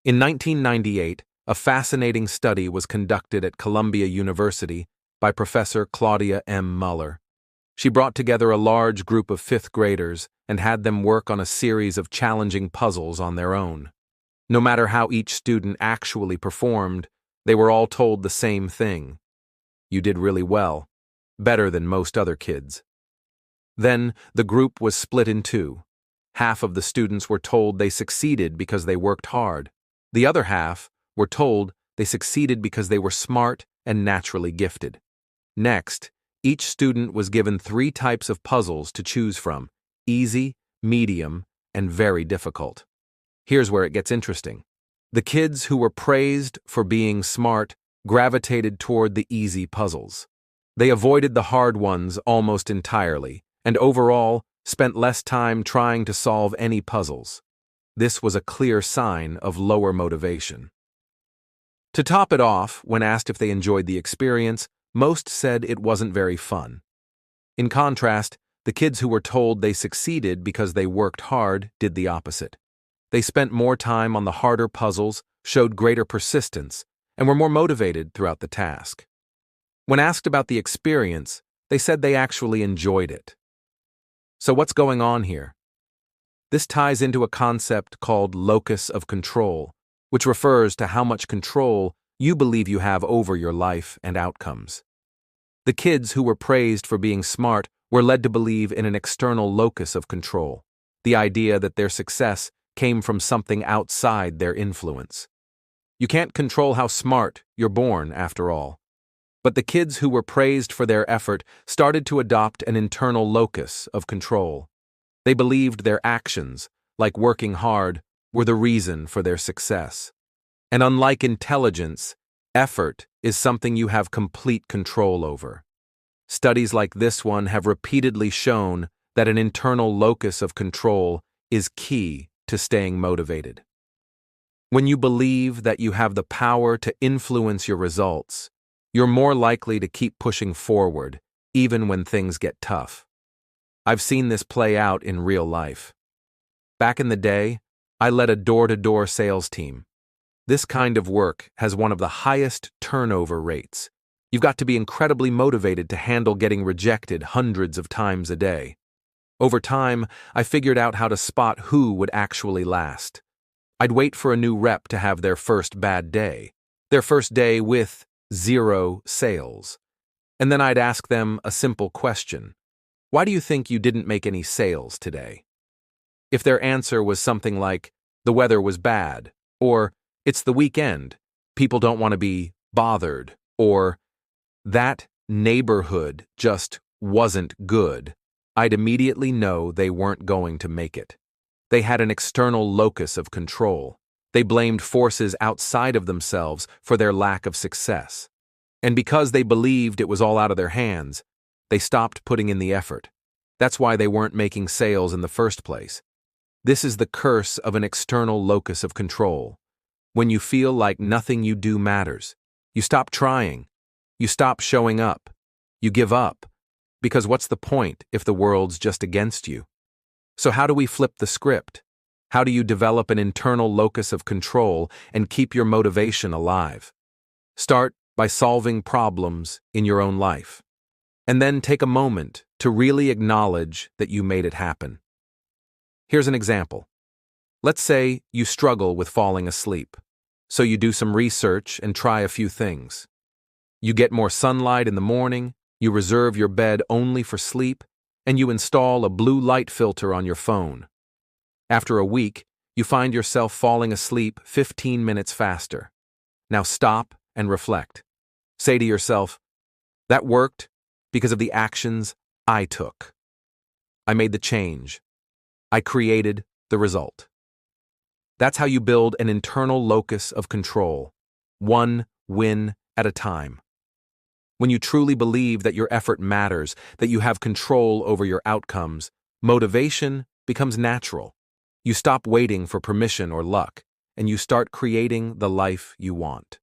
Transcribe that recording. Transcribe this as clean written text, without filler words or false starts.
In 1998, a fascinating study was conducted at Columbia University by Professor Claudia M. Mueller. She brought together a large group of fifth graders and had them work on a series of challenging puzzles on their own. No matter how each student actually performed, they were all told the same thing. You did really well, better than most other kids. Then the group was split in two. Half of the students were told they succeeded because they worked hard. The other half were told they succeeded because they were smart and naturally gifted. Next, each student was given 3 types of puzzles to choose from: easy, medium, and very difficult. Here's where it gets interesting. The kids who were praised for being smart gravitated toward the easy puzzles. They avoided the hard ones almost entirely, and overall spent less time trying to solve any puzzles. This was a clear sign of lower motivation. To top it off, when asked if they enjoyed the experience, most said it wasn't very fun. In contrast, the kids who were told they succeeded because they worked hard did the opposite. They spent more time on the harder puzzles, showed greater persistence, and were more motivated throughout the task. When asked about the experience, they said they actually enjoyed it. So what's going on here? This ties into a concept called locus of control, which refers to how much control you believe you have over your life and outcomes. The kids who were praised for being smart were led to believe in an external locus of control, the idea that their success came from something outside their influence. You can't control how smart you're born, after all. But the kids who were praised for their effort started to adopt an internal locus of control. They believed their actions, like working hard, were the reason for their success. And unlike intelligence, effort is something you have complete control over. Studies like this one have repeatedly shown that an internal locus of control is key to staying motivated. When you believe that you have the power to influence your results, you're more likely to keep pushing forward, even when things get tough. I've seen this play out in real life. Back in the day, I led a door-to-door sales team. This kind of work has one of the highest turnover rates. You've got to be incredibly motivated to handle getting rejected hundreds of times a day. Over time, I figured out how to spot who would actually last. I'd wait for a new rep to have their first bad day, their first day with 0 sales. And then I'd ask them a simple question. Why do you think you didn't make any sales today? If their answer was something like, the weather was bad, or it's the weekend, people don't want to be bothered, or that neighborhood just wasn't good, I'd immediately know they weren't going to make it. They had an external locus of control. They blamed forces outside of themselves for their lack of success. And because they believed it was all out of their hands, they stopped putting in the effort. That's why they weren't making sales in the first place. This is the curse of an external locus of control. When you feel like nothing you do matters, you stop trying. You stop showing up. You give up. Because what's the point if the world's just against you? So how do we flip the script? How do you develop an internal locus of control and keep your motivation alive? Start by solving problems in your own life. And then take a moment to really acknowledge that you made it happen. Here's an example. Let's say you struggle with falling asleep. So you do some research and try a few things. You get more sunlight in the morning, you reserve your bed only for sleep, and you install a blue light filter on your phone. After a week, you find yourself falling asleep 15 minutes faster. Now stop and reflect. Say to yourself, that worked because of the actions I took. I made the change. I created the result. That's how you build an internal locus of control, one win at a time. When you truly believe that your effort matters, that you have control over your outcomes, motivation becomes natural. You stop waiting for permission or luck, and you start creating the life you want.